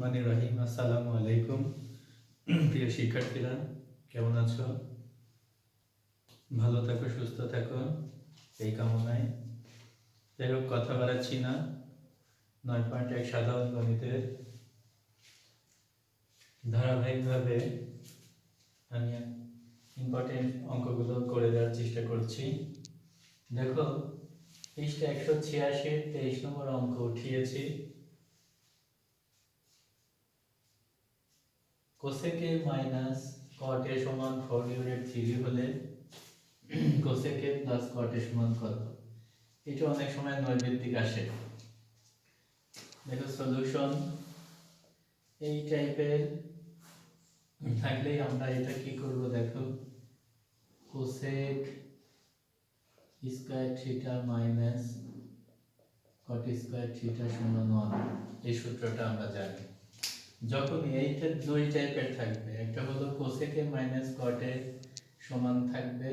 রহমানির রহিম। আসসালামু আলাইকুম। প্রিয় শিক্ষার্থীরা, কেমন আছো? ভালো থাকো, সুস্থ থাকো, এই কামনায়। যাই হোক, কথা বাড়াচ্ছি না। 9.1 সাধারণ গণিতের ধারাবাহিকভাবে আমি ইম্পর্টেন্ট অঙ্কগুলো করে দেওয়ার চেষ্টা করছি। দেখো, পৃষ্ঠা 186 23 নম্বর অঙ্ক উঠিয়েছি। কোসেকে মাইনাস কট এ সমান 4/3 হলে কোসেকে প্লাস কট এ সমান কত? এটা অনেক সময় নৈর্ব্যক্তিক আসে। দেখো, সলিউশন এই টাইপের থাকলেই আমরা এটা কি করব, দেখো, কোসেক স্কয়ার থিটা মাইনাস কট স্কয়ার থিটা সমান 1, এই সূত্রটা আমরা জানি। যখন এইটা দুই টাইপের থাকবে, একটা হলো কোসেকে মাইনাস কটে সমান থাকবে,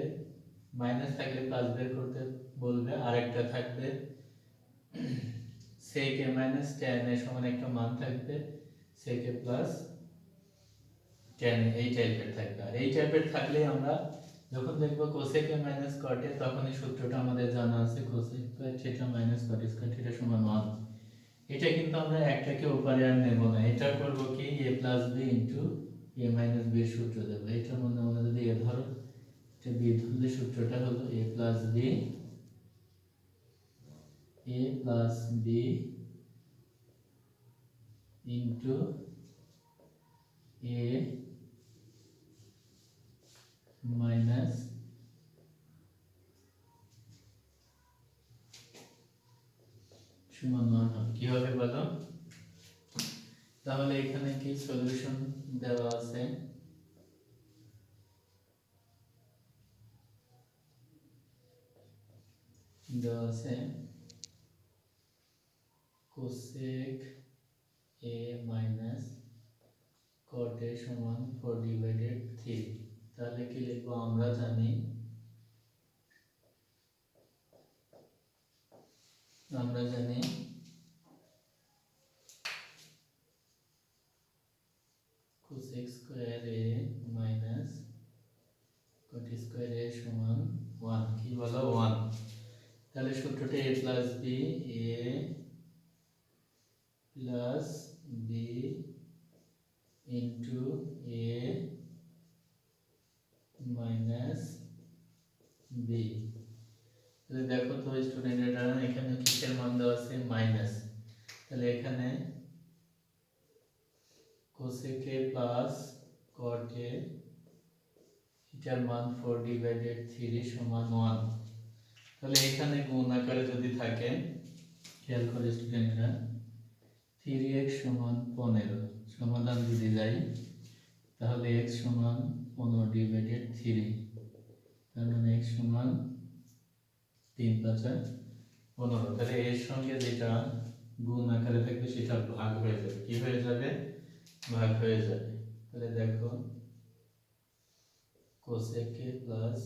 মাইনাস থাকলে প্লাস বের করতে বলবে, আর একটা থাকবে সেকে মাইনাস tan এর সমান একটা মান থাকবে, সেকে প্লাস tan, এই টাইপের থাকবে। আর এই টাইপের থাকলে আমরা যখন দেখবো কোসেকে মাইনাস কটে, তখন এই সূত্রটা আমাদের জানা আছে, কোসেক স্কয়ার থিটা মাইনাস কট স্কয়ার থিটা সমান 1। এটা কিন্তু আমরা একটাকে উপরে আর নেব না, এটা করব কি a plus b into a minus b এর সূত্র দেব। এটার মধ্যে আমরা যদি a ধরো, এটা b ধরলে সূত্রটা হলো a plus b into a minus সমান 1 হবে। কি হবে বলো? তাহলে এখানে কি সলিউশন দেওয়া আছে? দেওয়া আছে cosec a minus caught a সমান 4/3। তাহলে কি লিখবো? আমরা জানি cosec square a minus caught square a সমান 1। কি বলো? 1। তাহলে সূত্রটা a plus b into a minus b। তাহলে দেখো তো স্টুডেন্টরা, এখানে কিসের মান দেওয়া আছে? মাইনাস। তাহলে এখানে কোসেকে প্লাস কটে এটার মান 4/3 সমান 1। তাহলে এখানে গুণ আকারে যদি থাকে, খেয়াল করে স্টুডেন্টরা, 3x সমান 15 সমাধান যদি যাই, তাহলে x সমান 15/3, তার মানে x সমান 3×5=15। তাহলে এর সঙ্গে যেটা গুণ আকারে থাকবে সেটা ভাগ হয়ে যাবে। কি হয়ে যাবে? ভাগ হয়ে যাবে। তাহলে দেখো, কোসেকে প্লাস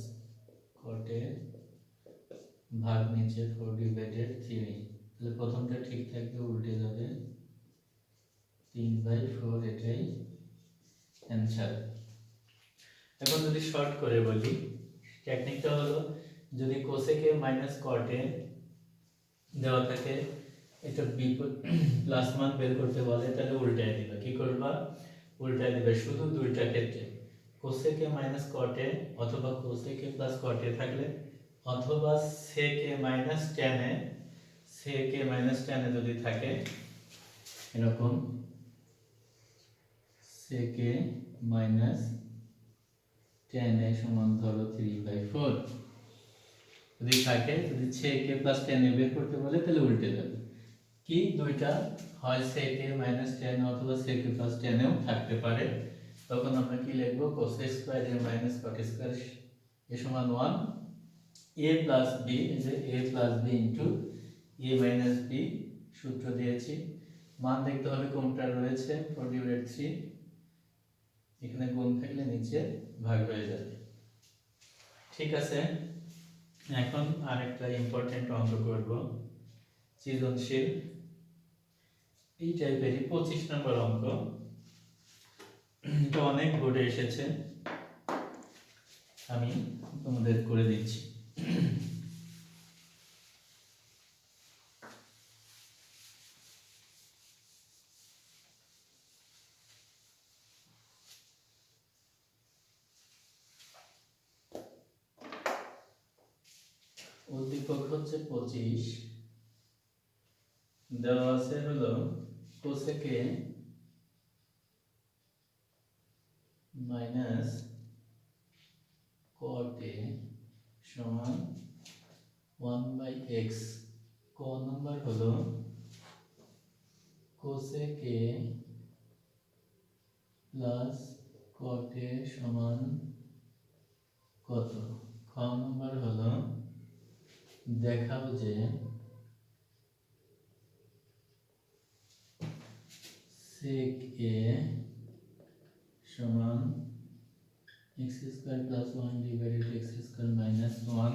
কটে ভাগ নিচে 4/3। তাহলে প্রথমটা ঠিক থাকবে, উল্টে যাবে 3/4, এটাই অ্যান্সার। এখন যদি শর্ট করে বলি, টেকনিকটা হলো, যদি কোসেকে মাইনাস কটে দেওয়া থাকে, এটা প্লাস মান বের করতে বলে, তাহলে উল্টায় দিবে। কি করবা? উল্টায় দিবে। শুধু দুইটা ক্ষেত্রে, কোসেকে মাইনাস কটে অথবা কোসেকে প্লাস কটে থাকলে, অথবা সেকে মাইনাস ট্যানে যদি থাকে, এরকম সেকে মাইনাস ট্যানে সমান ধরো 3/4 যদি থাকে, যদি সেকে প্লাস ট্যানে বের করতে বলে, তাহলে উল্টে যাবে। কি দুইটা হয়, সেকে মাইনাস ট্যান অথবা সেকে প্লাস ট্যানেও থাকতে পারে। তখন আমরা কি লিখবো? Cosec square a minus caught square a সমান 1, a প্লাস b, যে a plus b into a minus b সূত্র দিয়েছি। মান দেখতে হবে কোনটা রয়েছে, 4/3। এখানে গুণ থাকলে নিচে ভাগ হয়ে যাবে। ঠিক আছে, এখন আরেকটা ইম্পর্টেন্ট অঙ্ক করব, সৃজনশীল। এই টাইপেরই 25 নম্বর অঙ্ক, এটা অনেক বোর্ডে এসেছে, আমি তোমাদের করে দিচ্ছি। উদ্দীপক হচ্ছে 25, দেওয়া আছে হলো কোসেকে মাইনাস cot a সমান 1/x। ক নাম্বার হলো cosec a plus cot a সমান কত। খ নাম্বার হলো দেখাও যে sec a সমান x square plus 1 divided x square minus 1।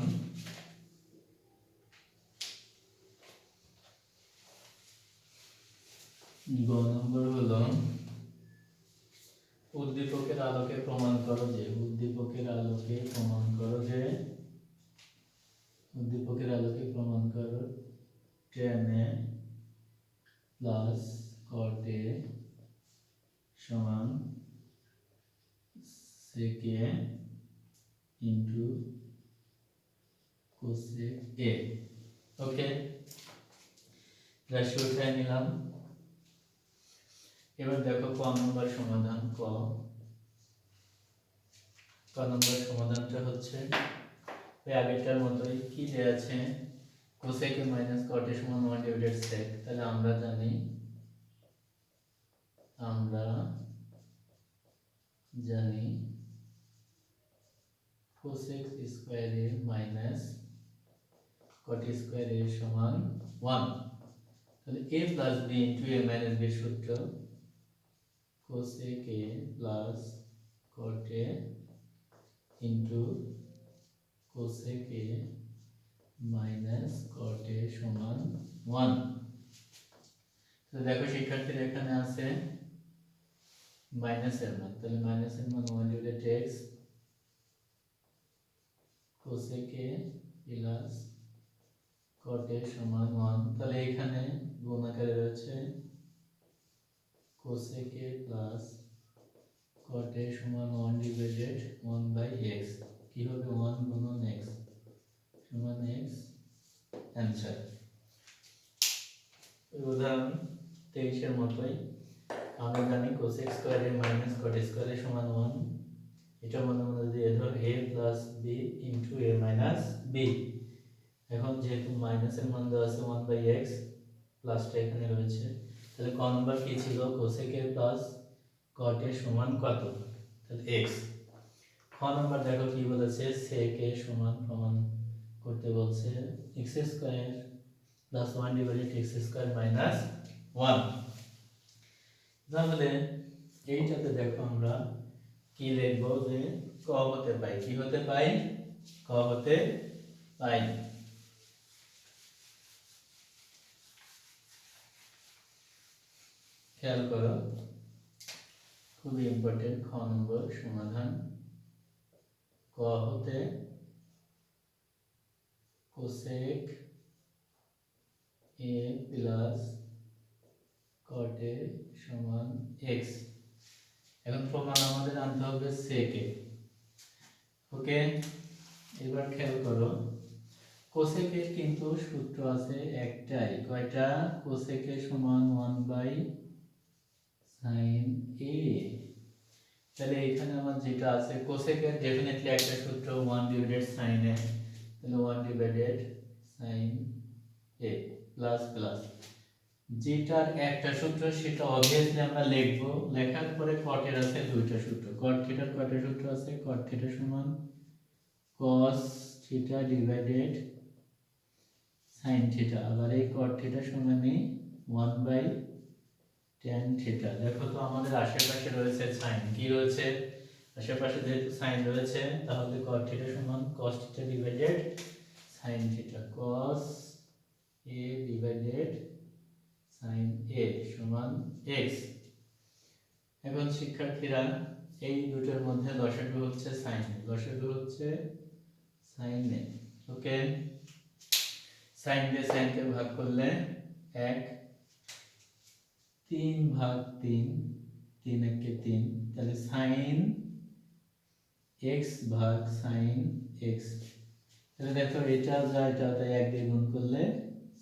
গ নম্বর হলো উদ্দীপকের আলোকে প্রমাণ করো যে উদ্দীপকের আলোকে প্রমাণ করো যে উদ্দীপকের আলোকে প্রমাণ করো tan a plus cot a সমান sec a into cosec a। ওকে, রাশি উঠায় নিলাম। এবার দেখো ক নম্বর সমাধান। ক নম্বর সমাধানটা হচ্ছে ওই আগেরটার মতোই, কি দেয়া আছে cosec a minus cot a সমান 1 ডিভাইডেড sec। তাহলে আমরা জানি cosec square a minus cot square a সমান 1। তাহলে a plus b into a minus b সূত্র cosec a plus cot a into cosec a minus cot a সমান 1। তো দেখো শিক্ষার্থীরা এখানে আছে মাইনাসের মান, তাহলে মাইনাসের মান 1 divided x cosec a plus cot a সমান 1। তাহলে এখানে গুণ আকারে রয়েছে cosec a plus cot a সমান 1 ডিভাইডেড 1/x, কি হবে 1 গুণন x সমান x। অ্যানসার। উদাহরণ 23 এর মতোই আমরা জানি cosec square a minus cot square a সমান 1। এটা মনে মনে দিয়ে ধর a plus b into a minus b। এখন যেহেতু মাইনাসের মান দেওয়া আছে 1/x, প্লাসটা এখানে রয়েছে, তাহলে ক নম্বর কি ছিল cosec a plus cot a সমান কত, তাহলে x। খ নম্বর দেখো কি বলেছে sec a সমান প্রমাণ করতে বলছে x square plus 1 divided x square minus 1। তাহলে এইটাতে দেখো আমরা কি লিখব যে ক হতে পাই, কি হতে পাই, ক হতে পাই। খেয়াল করো, খুবই ইম্পর্টেন্ট। খ নম্বর সমাধান ক হতে cosec a plus cot a সমান x। এখন প্রমাণ আমাদের আনতে হবে sec a। ওকে, এবার খেয়াল করো cosec এর কিন্তু সূত্র আছে একটাই, কয়টা, cosec a সমান 1/sin a। তাহলে এখানে আমার যেটা আছে cosec এর ডেফিনেটলি একটা সূত্র 1 ডিভাইডেড sin a, তাহলে 1 divided sin a plus plus যেটার একটা সূত্র সেটা অবভিয়াসলি আমরা লিখব। লেখার পরে cot এর আছে দুইটা সূত্র, cot থিটার কয়টা সূত্র আছে, cot থিটা সমান cos theta divided sin theta, আবার এই cot থিটা সমানই 1/tan থিটা। দেখো তো আমাদের আশেপাশে রয়েছে sin, কি রয়েছে আশেপাশে, যেহেতু sin রয়েছে তাহলে cot থিটা সমান cos theta divided sin theta, cos a divided sine a সমান এক্স। এখন শিক্ষার্থীরা এই দুটোর মধ্যে লসাগু হচ্ছে সাইন, লসাগু হচ্ছে সাইন এ। ওকে, সাইন দিয়ে সাইনকে ভাগ করলে 1, 3 ভাগ 3, 3 একে 3, তাহলে সাইন এক্স ভাগ সাইন এক্স। তাহলে দেখো এটা যা এটা তাই 1 দিয়ে গুণ করলে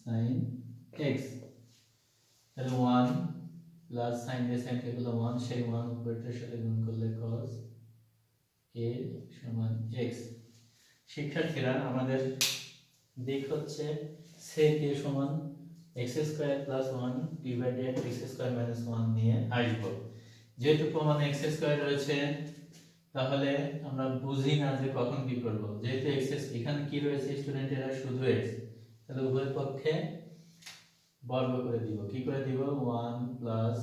সাইন এক্স, তাহলে 1 প্লাস সাইন দিয়ে সাইন কে করলে 1, সেই 1 উপরেরটার সাথে গুণ করলে cos a সমান x। শিক্ষার্থীরা আমাদের দিক হচ্ছে sec a সমান x square plus 1 divided x square minus 1 নিয়ে আসবো। যেহেতু প্রমাণে x স্কয়ার রয়েছে তাহলে আমরা বুঝি না যে কখন কি করব। যেহেতু x এখানে কি রয়েছে স্টুডেন্টেরা শুধু x, তাহলে উভয় পক্ষে বর্গ করে দিব। কি করে দিব? 1 plus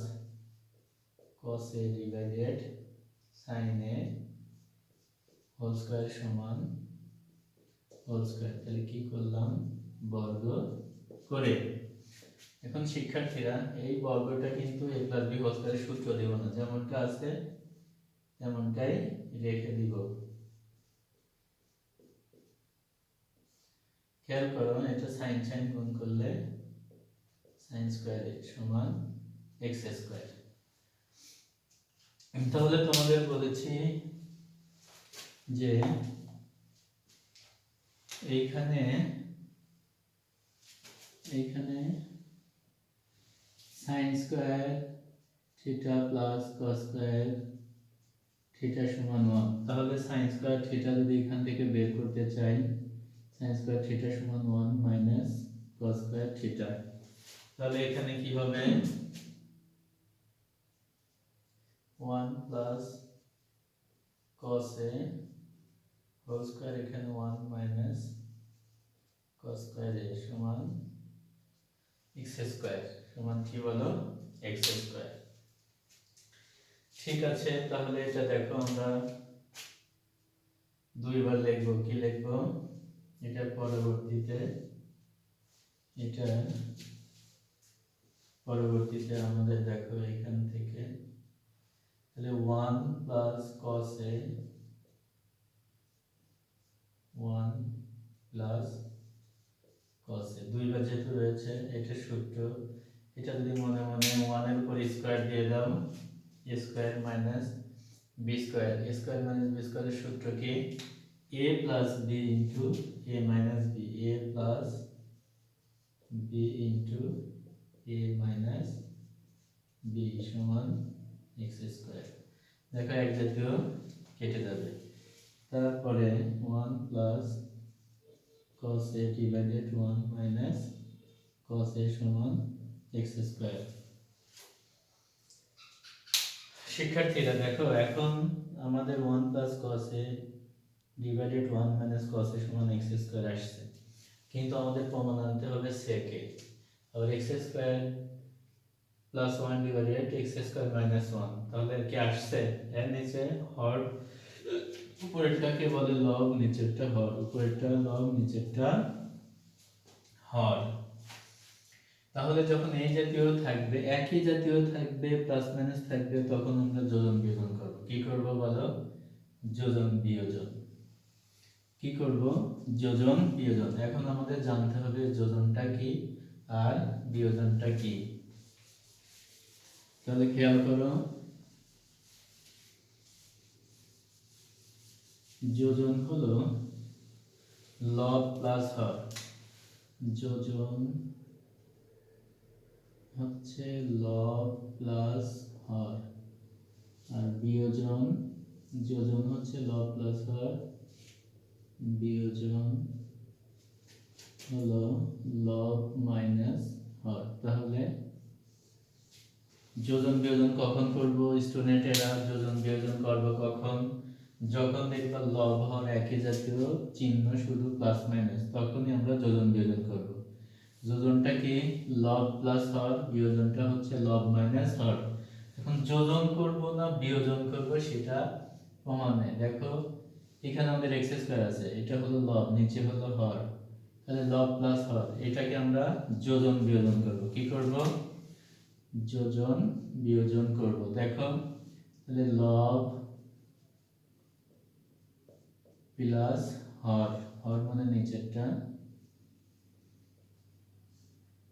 cos a divided sin a whole square সমান হোল স্কয়ার। তাহলে কি করলাম? বর্গ করে। এখন শিক্ষার্থীরা এই বর্গটা কিন্তু a প্লাস b হোল স্কয়ারের সূত্র দেব না, যেমনটা আছে তেমনটাই রেখে দিব। খেয়াল করো, এটা সাইন সাইন গুণ করলে সাইন স্কয়ার a সমান x স্কয়ার। তাহলে তোমাদের বলেছি যে এইখানে sine square theta plus cos square theta সমান 1। তাহলে সাইন স্কয়ার থিটা যদি এখান থেকে বের করতে চাই, সাইন স্কয়ার থিটা সমান 1 মাইনাস কস স্কয়ার থিটা। তাহলে এখানে কি হবে? 1 plus cos a whole square, এখানে 1 মাইনাস cos স্কয়ার a সমান x স্কয়ার সমান কি বলো? x square. ঠিক আছে, তাহলে এটা দেখো আমরা দুইবার লিখব। কি লিখব? এটা পরবর্তীতে আমাদের দেখো এখান থেকে তাহলে 1 plus cos a 1 plus cos a দুইবার যেহেতু রয়েছে এটা সূত্র। এটা যদি মনে মনে 1 এর উপর স্কয়ার দিয়ে দাও, a square minus b square. a square minus b স্কয়ারের সূত্র কি? a plus b into a minus b, a plus b into a minus b সমান x স্কয়ার। দেখো এক জাতীয় কেটে যাবে। তারপরে 1 plus cos a divided 1 minus cos a সমান x স্কয়ার। শিক্ষার্থীরা দেখো এখন আমাদের 1 plus cos a divided 1 minus cos a সমান x স্কয়ার আসছে, কিন্তু আমাদের প্রমাণ আনতে হবে sec a। আর x square plus 1 divided x square minus 1, তাহলে কি আসছে? এর নিচে হর, উপরেরটাকে বলে লব, নিচেরটা হর। উপরেরটা লব, নিচেরটা হর। তাহলে যখন এই জাতীয় থাকবে, একই জাতীয় থাকবে, প্লাস মাইনাস থাকবে, তখন আমরা যোজন বিয়োজন করব। কি করব বলো? যোজন বিয়োজন। কি করব? যোজন বিয়োজন। এখন আমাদের জানতে হবে যোজনটা কি আর বিয়োজনটা কি। তাহলে খেয়াল করো, যোজন হলো লব প্লাস হর। যোজন হচ্ছে লব প্লাস হর, আর যোজন হচ্ছে লব প্লাস হর, বিয়োজন হলো লব মাইনাস হর। তাহলে যোজন বিয়োজন কখন করব স্টুডেন্টেরা? যোজন বিয়োজন করব কখন? যখন দেখবা লব হর একই জাতীয়, চিহ্ন শুধু প্লাস মাইনাস, তখনই আমরা যোজন বিয়োজন করব। যোজনটা কি? লব প্লাস হর, বিয়োজনটা হচ্ছে লব মাইনাস হর। এখন যোজন করব না বিয়োজন করব সেটা প্রমাণে দেখো, এখানে আমাদের x স্কয়ার আছে, এটা হলো লব, নিচে হলো হর, তাহলে লব প্লাস হর, এটাকে আমরা যোজন বিয়োজন করব। কি করব? যোজন বিয়োজন করব। দেখো তাহলে লব প্লাস হর, হর মানে নিচেরটা,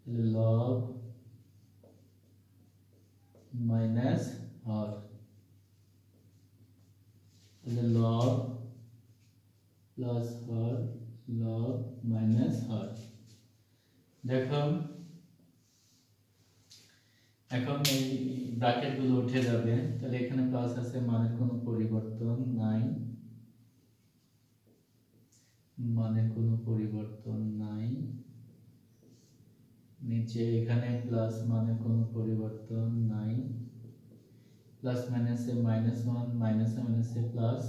তাহলে লব মাইনাস হর, তাহলে লব প্লাস হর, লব মাইনাস হর। দেখো এখন এই ব্র্যাকেট গুলো উঠে যাবে, তাহলে এখানে প্লাস আছে, মানের কোনো পরিবর্তন নাই, মানের কোনো পরিবর্তন নাই। নিচে এখানে প্লাস, মানের কোনো পরিবর্তন নাই। প্লাস মাইনাসে মাইনাস ওয়ান, মাইনাসে মাইনাসে প্লাস,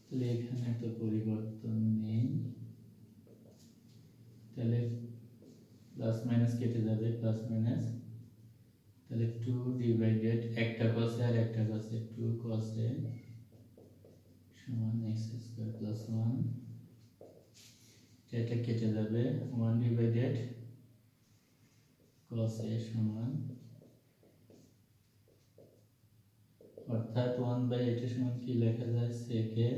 তাহলে এখানে তো পরিবর্তন নেই, তাহলে প্লাস মাইনাস কেটে যাবে, প্লাস মাইনাস, তাহলে 2 ডিভাইডেড একটা cos আর একটা cos, 2 cos a সমান x স্কয়ার প্লাস 1, এটা কেটে যাবে, 1 ডিভাইডেড cos a সমান, অর্থাৎ 1 বাই এটা সমান কি লেখা যায়, sec a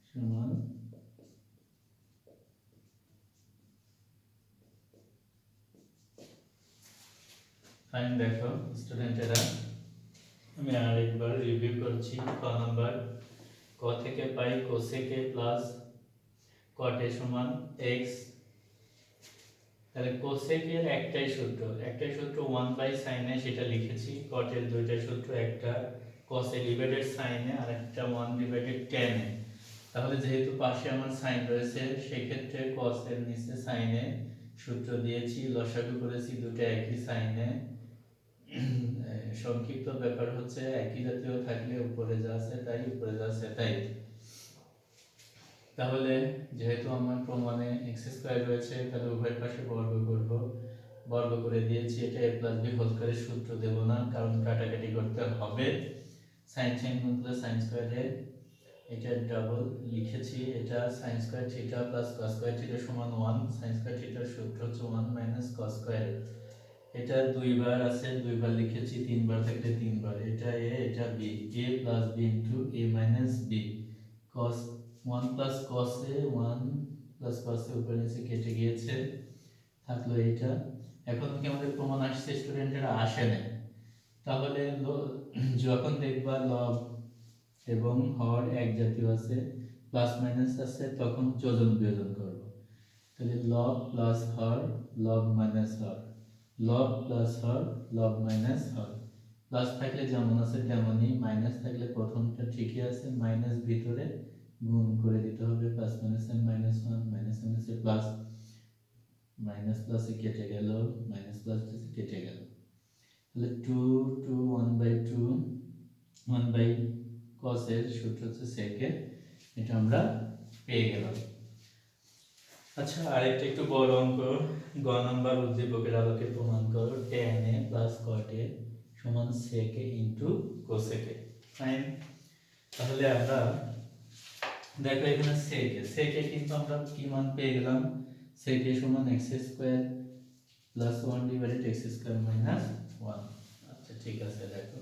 সমান ফাইন। দেখো স্টুডেন্টেরা, আমি আরেকবার রিভিউ করছি। ক নাম্বার, ক থেকে পাই cosec a plus cot a সমান x, তাহলে cosec এর একটাই সূত্র 1 বাই sin a, সেটা লিখেছি। cot এর দুইটা সূত্র, একটা cos a divided sin a আর একটা 1 ডিভাইডেড tan a। তাহলে যেহেতু পাশে আমার sin রয়েছে, সেই ক্ষেত্রে cos এর নিচে sin a সূত্র দিয়েছি, লসাগু করেছি, দুটো একই sin a। সংক্ষিপ্ত ব্যাপার হচ্ছে একই জাতীয় থাকলে উপরে যা আছে তাই, উপরে যা আছে তাই। তাহলে যেহেতু আমার প্রমাণে x স্কয়ার রয়েছে, তাহলে উভয় পাশে বর্গ করব, বর্গ করে দিয়েছি। এটা a প্লাস b হোল স্কয়ারের সূত্র দেব না, কারণ কাটাকাটি করতে হবে। sin sin গুণ প্লাস sin স্কয়ার a, এটা ডাবল লিখেছি। এটা sin square theta plus cos square theta সমান 1, sin স্কয়ার থিটার সূত্র হচ্ছে 1 মাইনাস cos স্কয়ার। এটা দুইবার আছে, দুইবার লিখেছি, তিনবার থাকলে তিনবার। এটা a, এটা b, a plus b into a minus b, cos 1 plus cos a, 1 plus cos a উপরে নিচে কেটে গিয়েছে, থাকলো এটা। এখন কি আমাদের প্রমাণ আসছে স্টুডেন্টরা, আসে না? তাহলে যখন দেখবা লব এবং হর এক জাতীয় আছে, প্লাস মাইনাস আছে, তখন যোজন বিয়োজন করব। তাহলে লব প্লাস হর, লব মাইনাস হর, লব প্লাস হর, লব মাইনাস হর। প্লাস থাকলে যেমন আছে তেমনই, মাইনাস থাকলে প্রথমটা ঠিকই আছে, মাইনাস ভিতরে গুণ করে দিতে হবে, প্লাস মাইনাসে মাইনাস 1, মাইনাস মাইনাসে প্লাস, মাইনাস প্লাসে কেটে গেল, মাইনাস প্লাস কেটে গেল, তাহলে 2 2 1 বাই 2, 1 বাই cos এর সূত্র হচ্ছে sec a, এটা আমরা পেয়ে গেলাম। আচ্ছা, আরেকটা একটু বড় অঙ্ক, গ নাম্বার, উদ্দীপকের আলোকে প্রমাণ করো tan a plus cot a সমান sec a into cosec a। Fine. তাহলে আমরা দেখো এখানে sec a কিন্তু আমরা কি মান পেয়ে গেলাম, sec a সমান x square plus 1 divided x square minus 1। আচ্ছা ঠিক আছে, দেখো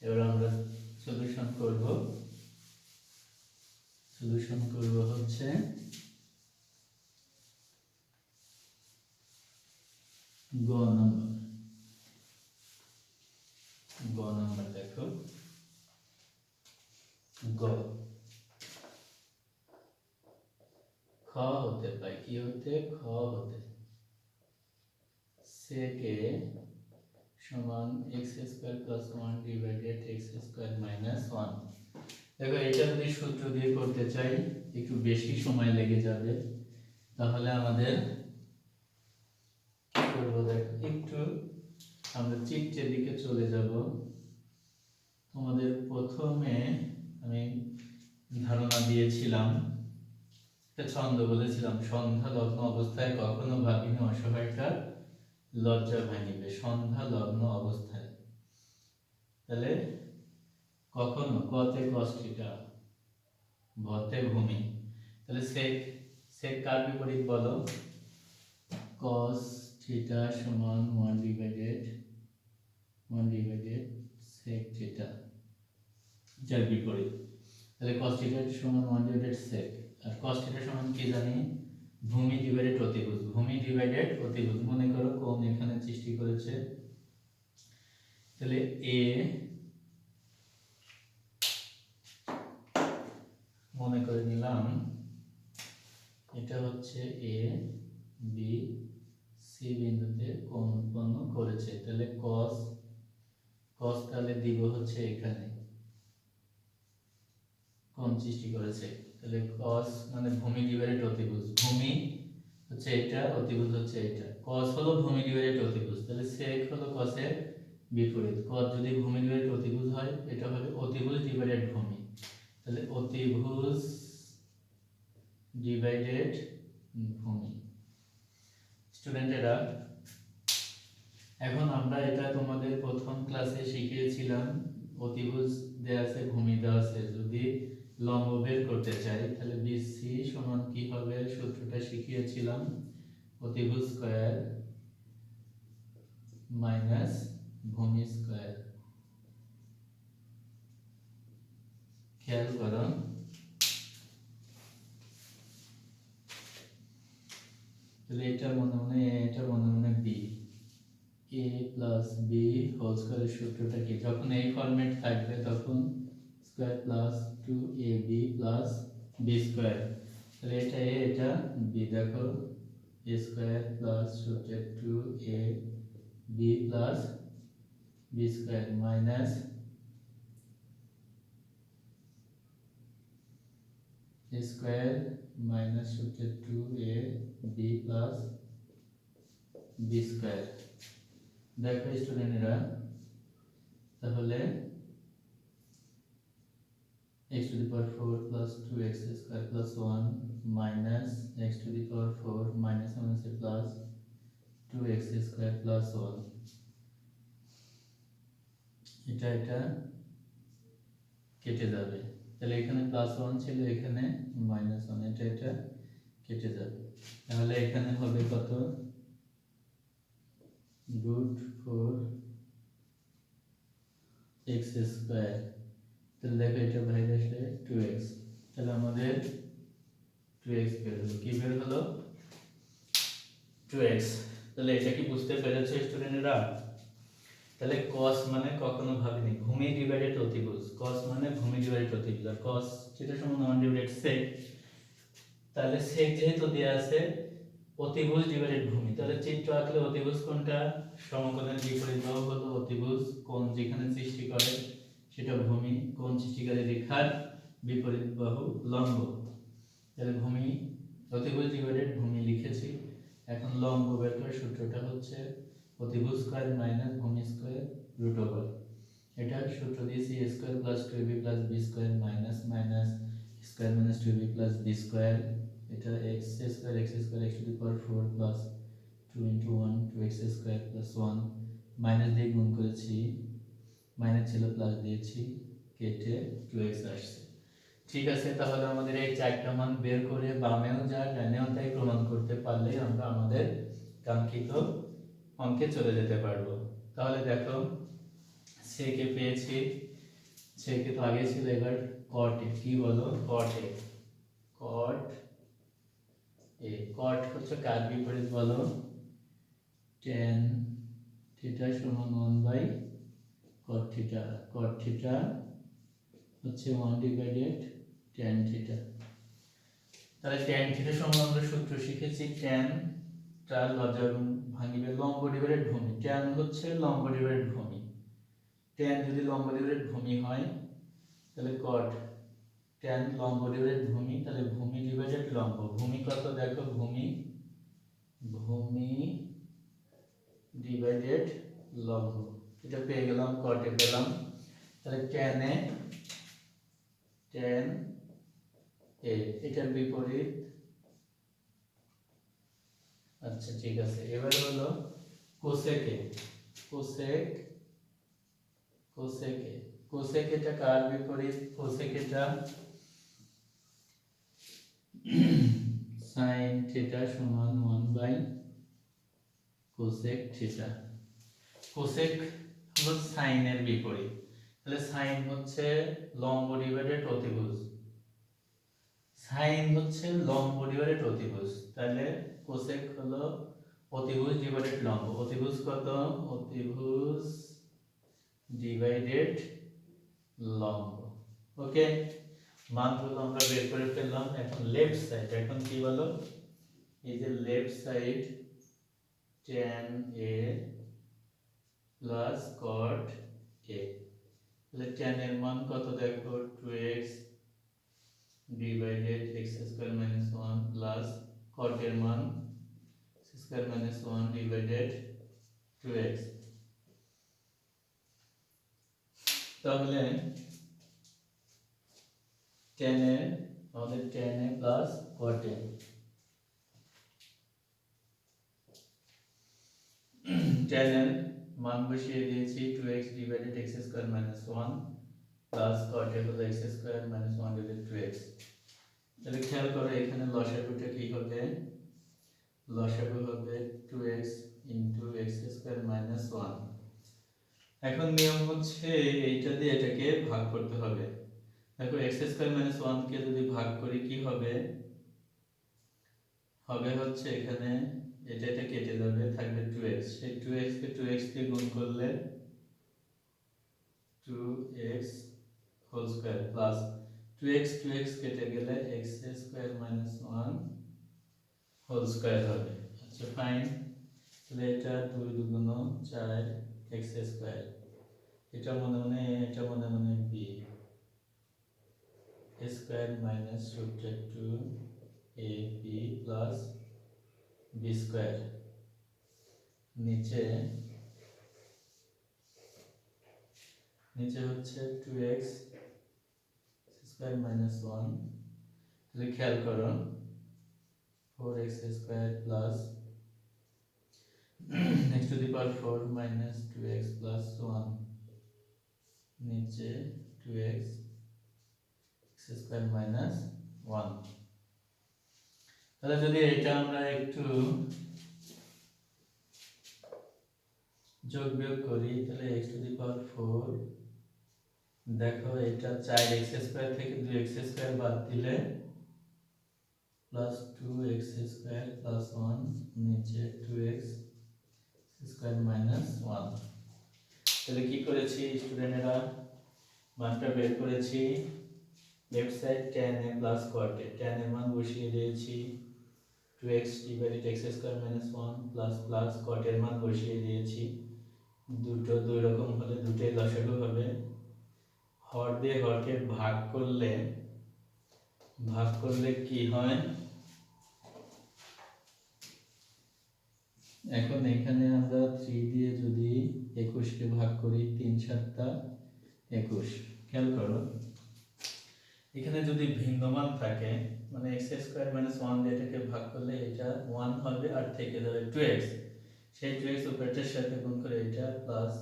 এবার আমরা সলিউশন করব। সলিউশন করব হচ্ছে গ নাম্বার। গ নাম্বার দেখো, গ খ হতে পাই, কি হতে, খ হতে sec a সমান x square plus 1 divided x square minus 1। দেখো এটা যদি সূত্র দিয়ে করতে চাই একটু বেশি সময় লেগে যাবে, তাহলে আমাদের কি করব, দেখো একটু আমরা চিত্রের দিকে চলে যাব। তোমাদের প্রথমে আমি ধারণা দিয়েছিলাম, একটা ছন্দ বলেছিলাম, সন্ধ্যা লগ্ন অবস্থায় কখনো ভাবিনি অসহায়টা লজ্জা ভাঙিবে, সন্ধ্যা লগ্ন অবস্থায়। তাহলে কখনো, কতে cos থিটা, ভতে ভূমি, তাহলে sec, sec কার বিপরীত বলো, cos থিটা সমান 1/1 sec থিটা, যার বিপরীত। তাহলে cos থিটা সমান 1 sec, আর cos থিটা সমান কি জানি, ভূমি ডিভাইডেড অতিভুজ। ভূমি ডিভাইডেড অতিভুজ, মনে করো কোণ এখানে সৃষ্টি করেছে, তাহলে এ মনে করে নিলাম এটা হচ্ছে এ, বি, সি বিন্দুতে কোণ উৎপন্ন করেছে। তাহলে cos তাহলে দিব হচ্ছে এখানে কোণ সৃষ্টি করেছে। তাহলে cos মানে ভূমি ডিভাইডেড অতিভুজ, ভূমি হচ্ছে এটা, অতিভুজ হচ্ছে এটা। cos হলো ভূমি ডিভাইডেড অতিভুজ, তাহলে sec হলো cos এর বিপরীত। cos যদি ভূমি ডিভাইডেড অতিভুজ হয়, এটা হবে অতিভুজ ডিভাইডেড ভূমি। তাহলে অতিভুজ ডিভাইডেড ভূমি। স্টুডেন্টেরা, এখন আমরা এটা তোমাদের প্রথম ক্লাসে শিখিয়েছিলাম, অতিভুজ দেয়া আছে, ভূমি দেওয়া আছে, যদি লম্ব বের করতে চাই তাহলে বিসি সমান কি হবে, সূত্রটা শিখিয়েছিলাম, অতিভুজ স্কয়ার মাইনাস ভূমি স্কয়ার। খেয়াল করো, তাহলে এটা মনে মনে এ, এটা মনে মনে b, a plus b whole স্কয়ারের সূত্রটা কি, যখন এই ফরম্যাট থাকবে তখন square plus 2ab plus b square. তাহলে এটা a, এটা b, দেখো a স্কয়ার প্লাস সূত্রে 2ab plus b square minus a square minus সূত্রে 2ab প্লাস বি স্কয়ার। দেখো স্টুডেন্টরা, তাহলে x to the power 4 plus 2x square plus 1 minus x to the power 4 minus 1 plus 2x square plus 1, এটা কেটে যাবে। তাহলে এখানে প্লাস 1 ছিল, এখানে মাইনাস 1, এটা কেটে যাবে। তাহলে এখানে হবে কত, √4x স্কয়ার। তাহলে দেখো এটা বাইরে আসলে 2x, তাহলে আমাদের 2x বের হলো। কি বের হলো, 2x। তাহলে এটা কি বুঝতে পেরেছো স্টুডেন্টরা? তাহলে cos মানে কখনো ভাবিনি ভূমি ডিভাইডেড অতিভুজ, cos মানে ভূমি ডিভাইডেড অতিভুজ, আর cos যেটা সমান 1 sec। তাহলে sec যেহেতু দেয়া আছে, অতিভুজ ডিভাইডেড ভূমি, তাহলে চিত্র আঁকলে অতিভুজ কোনটা, সমকোণের বিপরীত বাহু হলো অতিভুজ, কোণ যেখানে সৃষ্টি করে সেটা ভূমি, কোণ সৃষ্টিকারী রেখার বিপরীত বাহু লম্ব। তাহলে ভূমি, অতিভুজ ডিভাইডেড ভূমি লিখেছি। এখন লম্ব বের করার সূত্রটা হচ্ছে অতিভুজ স্কয়ার মাইনাস ভূমি স্কয়ার √ওভার, এটা সূত্র দিয়েছি a square plus 2ab plus b square minus minus square minus 2ab plus b square, এটা x square x to the power 4 plus 2 into 1 2x square plus 1, minus দিয়ে গুণ করেছি, minus ছিল plus দিয়েছি, কেটে 2x আসছে। ঠিক আছে, তাহলে আমাদের এই চারটা মান বের করে বামেও যা ডানেও তাই প্রমাণ করতে পারলে আমরা আমাদের কাঙ্ক্ষিত অঙ্কে চলে যেতে পারবো। তাহলে দেখো, সেকে পেয়েছি, সেকে তো আগে ছিল, এবার cot এ কি বলো, cot এ, cot এ, cot হচ্ছে কার বিপরীত বলো, tan থিটা সমান 1/cot থিটা, cot থিটা হচ্ছে 1/tan থিটা। তাহলে tan থিটা সমান আমরা সূত্র শিখেছি, tan তার লজ্জা ভাঙিবে লম্ব ডিভাইডেড ভূমি, tan হচ্ছে লম্ব ডিভাইডেড ভূমি, tan যদি লম্ব ডিভাইডেড ভূমি হয় তাহলে cot tan লম্ব ডিভাইডেড ভূমি, তাহলে ভূমি ডিভাইডেড লম্ব, ভূমি কত দেখো, ভূমি ডিভাইডেড লম্ব, এটা পেয়ে গেলাম, cot এ পেলাম। তাহলে tan এ এটার বিপরীত, আচ্ছা ঠিক আছে। এবার হলো cosec এ, cosec এটা কার বিপরীত, cosec এটা sin থিটা সমান 1/cot কোসেক থিটা। কোসেক হলো সাইনের বিপরীত, তাহলে সাইন হচ্ছে লম্ব ডিভাইডেড অতিভুজ, সাইন হচ্ছে লম্ব ডিভাইডেড অতিভুজ, তাহলে কোসেক হলো অতিভুজ ডিভাইডেড লম্ব। অতিভুজ কত? অতিভুজ ডিভাইডেড লম্ব। ওকে, মানগুলো আমরা বের করে ফেললাম। এখন লেফট সাইড, এখন কি বলো, এই যে left side tan a plus cot a, তাহলে tan এর মান কত দেখো, 2x divided x square minus 1 plus cot এর মান x square minus 1 divided 2x। তাহলে tan a, আমাদের tan a plus cot a, tan এর মান বসিয়ে দিয়েছি 2x divided x square minus 1 plus cot a হলো x square minus 1 divided 2x। তাহলে খেয়াল করো এখানে লসাগুটা কি হবে, লসাগু হবে 2x into x square minus 1। এখন নিয়ম হচ্ছে এইটা দিয়ে এটাকে ভাগ করতে হবে। দেখো x স্কয়ার মাইনাস 1 কে যদি ভাগ করি কি হবে, হবে হচ্ছে এখানে এটা কেটে যাবে, থাকবে 2x, সেই 2x কে 2x দিয়ে গুণ করলে 2x whole square plus 2x কেটে গেলে x square minus 1 whole square হবে। আচ্ছা ফাইন, তাহলে এটা 2 দুগুণ 4 x স্কয়ার, এটা মনে মনে a, এটা মনে মনে b, square minus √2 ab plus b square, নিচে হচ্ছে 2x স্কয়ার মাইনাস 1, তাহলে খেয়াল করো 4x square plus x to the power 4 minus 2x plus 1, নিচে 2x স্কয়ার মাইনাস 1। তাহলে যদি এটা আমরা একটু যোগ বিয়োগ করি, তাহলে x টু দি পাওয়ার 4, দেখো এটা 4x স্কয়ার থেকে 2x স্কয়ার বাদ দিলে প্লাস 2x স্কয়ার প্লাস 1, নিচে 2x স্কয়ার মাইনাস 1। তাহলে কি করেছি স্টুডেন্টরা, মানটা বের করেছি, left side tan a plus cot a, tan এর মান বসিয়ে দিয়েছি 2x divided x square minus 1 plus plus cot এর মান বসিয়ে দিয়েছি, দুটো দুই রকম হলে দুটোই লসাগু হবে। হর দিয়ে হরকে ভাগ করলে কি হয়, এখন এখানে আমরা 3 দিয়ে যদি 21 কে ভাগ করি 3 7 21, খেয়াল করো এখানে যদি ভিন্ন মান থাকে মানে x স্কয়ার মাইনাস 1 দিয়ে এটাকে ভাগ করলে এটা 1 হবে আর থেকে যাবে 2x, সেই 2x উপরেটার সাথে গুণ করে এটা প্লাস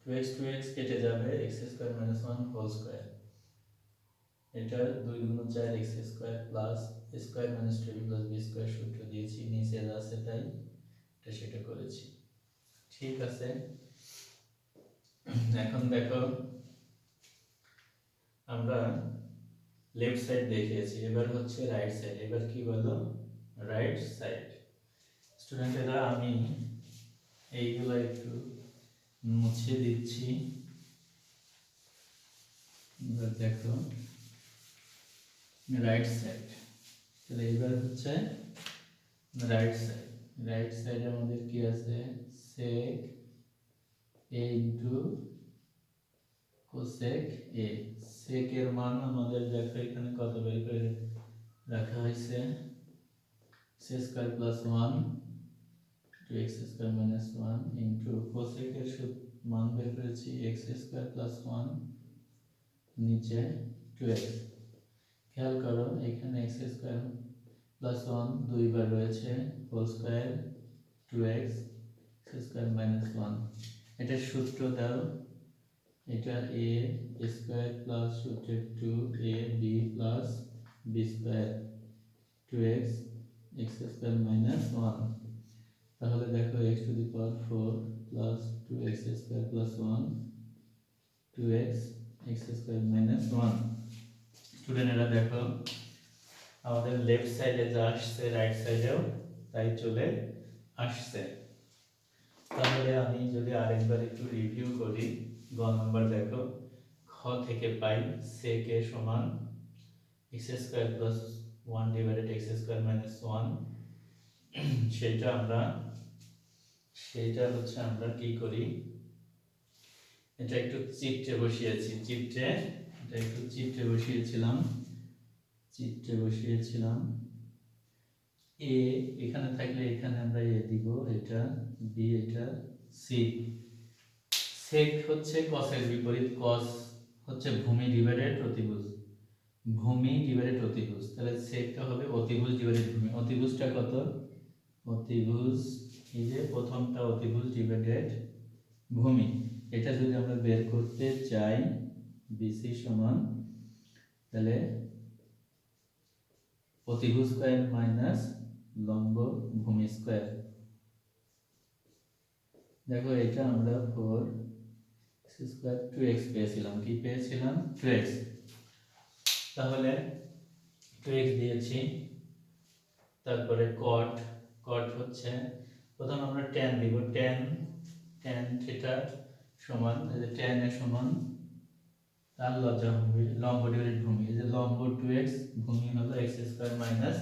2x কেটে যাবে x square minus 1 whole square, এটা 2 গুণ 4 x square plus square minus 2 plus b square সূত্র দিয়েছি, নিচে যা আছে তাই এটা সেটা করেছি। ঠিক আছে, এখন দেখো আমরা লেফট সাইড দেখিয়েছি, এবার হচ্ছে রাইট সাইড। এবার কি বলো, রাইট সাইড। স্টুডেন্টরা আমি এইগুলো একটু মুছে দিচ্ছি। এবার দেখো রাইট সাইড, তাহলে এবার হচ্ছে রাইট সাইড। রাইট সাইডে আমাদের কি আছে, sec a into cosec a। sec এর মান আমাদের দেখো এখানে কত বের করে রাখা হয়েছে, x square plus 1 2x square minus 1 into cosec এর মান বের করেছি x স্কয়ার প্লাস 1 নিচে 2x। খেয়াল করো এখানে x স্কয়ার প্লাস 1 দুইবার রয়েছে, whole square 2x square minus 1, এটা সূত্র দাও, এটা a square plus √2ab plus b square 2x x square minus 1। তাহলে দেখো x to the power 4 plus 2x square plus 1 2x x square minus 1। স্টুডেন্টরা দেখো আমাদের লেফট সাইডে যা আসছে রাইট সাইডেও তাই চলে আসছে। তাহলে আমি যদি আরেকবার একটু রিভিউ করি, গ নাম্বার দেখো খ থেকে পাই sec a সমান x square plus 1 divided x square minus 1। সেটা হচ্ছে আমরা কি করি, এটা একটু চিত্রে বসিয়েছি, এটা একটু চিত্রে বসিয়েছিলাম এ এখানে থাকলে এখানে আমরা এ দিব, এটা বি, এটা সি। সেক হচ্ছে কসের বিপরীত, কস হচ্ছে ভূমি ডিভাইডেড অতিভুজ, তাহলে সেকটা হবে অতিভুজ ডিভাইডেড ভূমি। অতিভুজটা কত, অতিভুজ এই যে প্রথমটা অতিভুজ ডিভাইডেড ভূমি। এটা যদি আমরা বের করতে চাই বিসি সমান, তাহলে অতিভুজ স্কয়ার মাইনাস লম্ব ভূমি স্কয়ার। দেখো এটা আমরা 4x স্কয়ার 2x পেয়েছিলাম, কি পেয়েছিলাম 2x। তাহলে 2x দিয়েছি, তারপরে cot হচ্ছে প্রথম আমরা tan দিব, tan থিটা সমান এই যে tan এর সমান তার লম্ব ডিভাইডেড ভূমি, এই যে লম্ব 2x, ভূমি হলো x স্কয়ার মাইনাস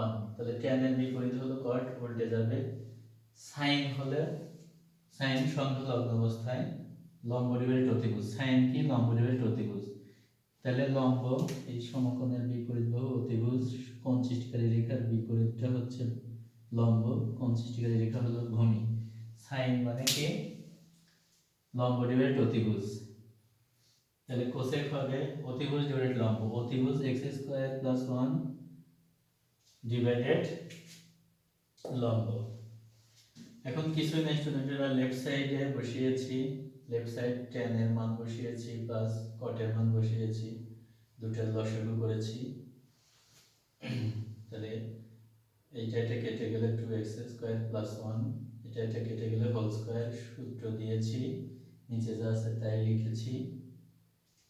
1। তাহলে tan এর বিপরীত হলো cot, উল্টে যাবে। sin হলে sin সংখ্যালগ্ন অবস্থায় লম্ব ডিভাইডেড অতিভুজ, sin কি লম্ব ডিভাইডেড অতিভুজ, তাহলে লম্ব এই সমকোণের বিপরীত বাহু অতিভুজ, কোণ সৃষ্টিকারী রেখার বিপরীতটা হচ্ছে লম্ব, কোণ সৃষ্টিকারী রেখা হলো ভূমি। sin মানে কি লম্ব ডিভাইডেড অতিভুজ, তাহলে কোসেক হবে অতিভুজ ডিভাইডেড লম্ব, অতিভুজ x স্কয়ার প্লাস 1 ডিভাইডেড লম্ব। এখন কিছুই নাই স্টুডেন্টরা, লেফট সাইডে বসিয়েছি, লেফট সাইড tan এর মান বসিয়েছি প্লাস cot এর মান বসিয়েছি, দুটোর লসাগু করেছি। তাহলে এটা কেটে গেলে 2x স্কয়ার প্লাস 1, এটা কেটে গেলে হোল স্কয়ার, সূত্র দিয়েছি, নিচে যা আছে তাই লিখেছি,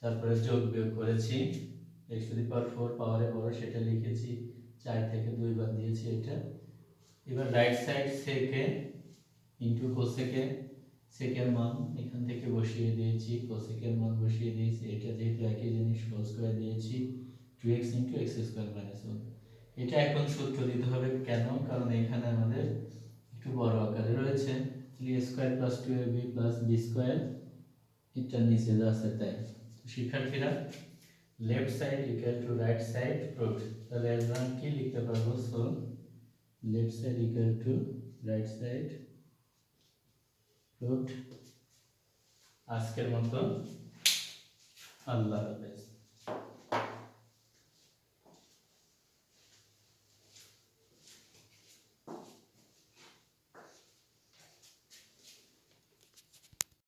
তারপরে যোগ বিয়োগ করেছি, x টু দি পাওয়ার 4 পাওয়ারে বড় সেটা লিখেছি, 4 থেকে 2 বাদ দিয়েছি এটা। এবার রাইট সাইড সেকে ইনটু কোসেকে, সেকের মান এখান থেকে বসিয়ে দিয়েছি, কোসেকের মান বসিয়ে দিয়েছি, এটা যেহেতু একই জিনিস হোল স্কয়ার দিয়েছি 2x into x square minus 1। এটা এখন সূত্র দিতে হবে, কেন, কারণ এখানে আমাদের একটু বড় আকারে রয়েছে, তাহলে a square plus 2ab plus b square, এটা নিচে যা আছে তাই। শিক্ষার্থীরা left side equal to right side proved, তাহলে আমরা কি লিখতে পারবো, so left side equal to right side proved. আজকের মতো আল্লাহ হাফেজ।